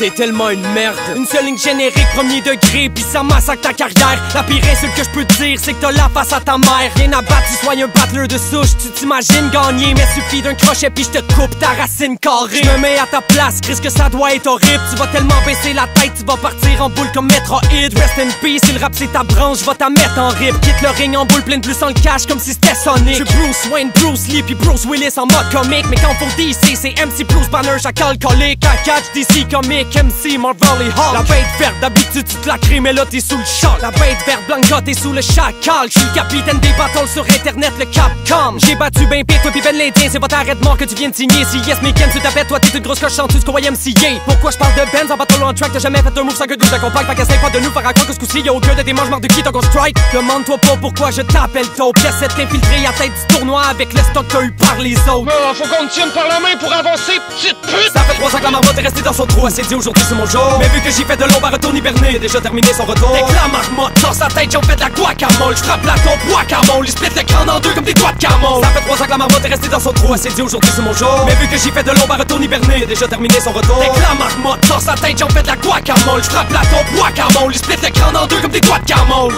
t'es tellement une merde. Une seule ligne générique, premier degré, pis ça massacre ta carrière. La pire insulte que je peux te dire, c'est que t'as la face à ta mère. Rien à battre, tu sois un battleur de souche. Tu t'imagines gagner, mais suffit d'un crochet pis je te coupe ta racine carrée. Je me mets à ta place, Chris, que ça doit être horrible. Tu vas tellement baisser la tête, tu vas partir en boule comme Metroid. Rest in peace, si le rap c'est ta branche, va t'en mettre en rip. Quitte le ring en boule pleine de plus sans le cash comme si c'était Sonic. Je Bruce Wayne, Bruce Lee pis Bruce Willis en mode comique. Mais quand faut DC, c'est MC Bruce Banner, chaque alcoolique. À catch DC comique, MC Marvel et Hulk. La bête verte, d'habitude tu te la crées, mais là t'es sous le choc. La bête verte Blanca, t'es sous le chacal. J'suis le capitaine des battles sur internet, le Capcom. J'ai battu ben pire, toi pis Ben l'Indien, c'est votre arrêt de mort que tu viens de signer. Si yes, mais Ken, tu t'appelles, toi t'es une grosse coche chanteuse qu'au YMCA. Pourquoi j'parle de Benz en battle on track? T'as jamais fait un move sans que nous accompagne. Fait qu'essaye pas de nous faire à croire que ce coup-ci y'a aucun de tes manches marre de qui t'as qu'on strike. Demande-toi pas pourquoi je t'appelle taupe. Laisse être infiltré à tête du tournoi avec le stock que t'as eu par les autres. Faut qu'on te tienne par la main pour avancer, petite pute. Ça fait 3 ans que la marmotte est restée dans son trou. Elle s'est dit aujourd'hui c'est mon jour. Mais vu que j'ai fait de l'ombre à retourner hiberné, déjà terminé son retour. Dès que la marmotte sort sa tête, j'en fais de la guacamole. J'frappe la tombe guacamole, il split l'écran en deux comme des doigts de camon. Ça fait 3 ans que la marmotte est restée dans son trou. Elle s'est dit aujourd'hui c'est mon jour. Mais vu que j'ai fait de l'ombre à retourner hiberné, déjà terminé son retour. Dès que la marmotte sort sa tête, j'en fais de la guacamole. J'frappe la tombe guacamole, il split l'écran en deux comme des doigts de camon.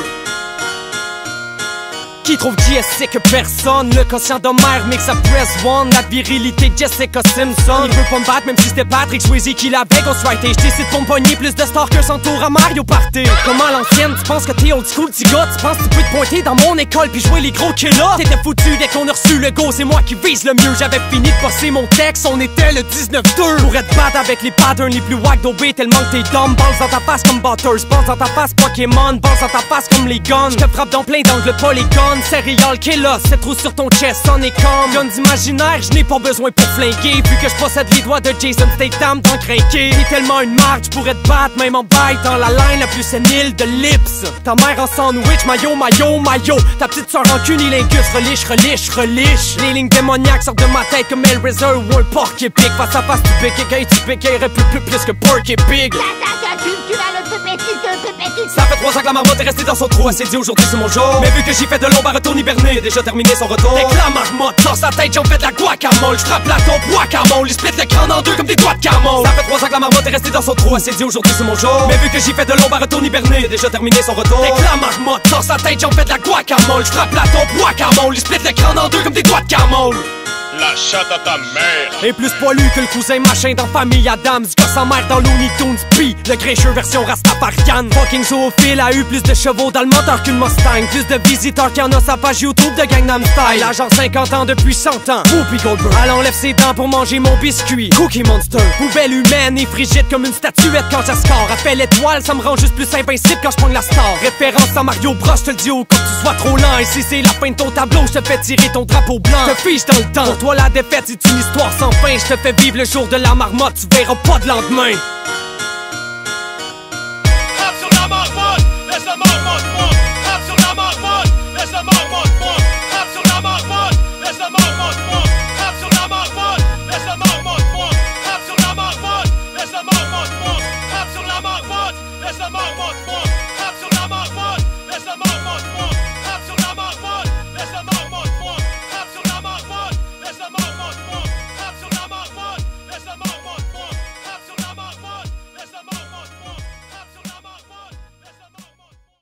Qui trouve qui est sick que personne? Le quotient d'Homer mix up press one. La virilité de Jessica Simpson. Il veut pas me battre même si c'était Patrick Swayze qui l'avait ghostwrité. J'décide de pogner plus de stars qu'un centaure à Mario Party. Comment l'ancienne, tu penses que t'es old school petit gars? Tu penses que tu peux te pointer dans mon école puis jouer les gros killers? T'étais foutu dès qu'on a reçu le go, c'est moi qui vise le mieux. J'avais fini de passer mon texte, on était le 19-2. Pour être bad avec les patterns les plus wack d'OB tellement que t'es dumb. Balls dans ta face comme Butters, balls dans ta face Pokémon, balls dans ta face comme les guns. J'te frappe dans plein d'angles polygone. Serial killer, c'est trou sur ton chest, on est comme gun d'imaginaire, je n'ai pas besoin pour flinguer. Vu que je possède les doigts de Jason Statham dans craquer. T'es tellement une marque, j'pourrais te battre même en bite dans la line la plus sénile de lips. Ta mère en sandwich, mayo, mayo, mayo. Ta petite soeur en cunilingus, reliche, reliche, reliche. Les lignes démoniaques sortent de ma tête comme Hellraiser ou un porc épique. Face à face, tu piques, et tu piques, plus que porc et pig. Ça fait 3 ans que la marmotte est restée dans son trou. Elle s'est dit aujourd'hui c'est mon jour. Mais vu que j'ai fait de l'ombre à retourner hiberné, déjà terminé son retour. Dès que la marmotte sort sa tête, j'en fais de la guacamole. J'frappe la tombe guacamole, il split l'écran en deux comme des doigts de camon. Ça fait 3 ans que la marmotte est restée dans son trou. Elle s'est dit aujourd'hui c'est mon jour. Mais vu que j'ai fait de l'ombre à retourner hiberné, déjà terminé son retour. Dès que la marmotte sort sa tête, j'en fais de la guacamole. J'frappe la tombe guacamole, il split l'écran en deux comme des doigts de camon. La chatte à ta mère. Et plus poilu que le cousin machin dans Famille Adams. Du gosse en mère dans Looney Tunes. Pis le grincheux version Rastafarian. Fucking zoophile a eu plus de chevaux dans le moteur qu'une Mustang. Plus de visiteurs qu'il y en a sa page YouTube de Gangnam Style. L'âge en 50 ans depuis 100 ans. Whoopi Goldberg. Elle enlève ses dents pour manger mon biscuit. Cookie Monster. Poubelle humaine et frigide comme une statuette quand j'ascore. Elle fait l'étoile, ça me rend juste plus invincible quand je prends la star. Référence à Mario Bros, je te le dis au cas que tu sois trop lent. Et si c'est la fin de ton tableau, je te fais tirer ton drapeau blanc. Te fiche dans le temps. Pour toi la défaite c'est une histoire sans fin. Je te fais vivre le jour de la marmotte, tu verras pas de lendemain. Hop sur la marmotte, laisse la marmotte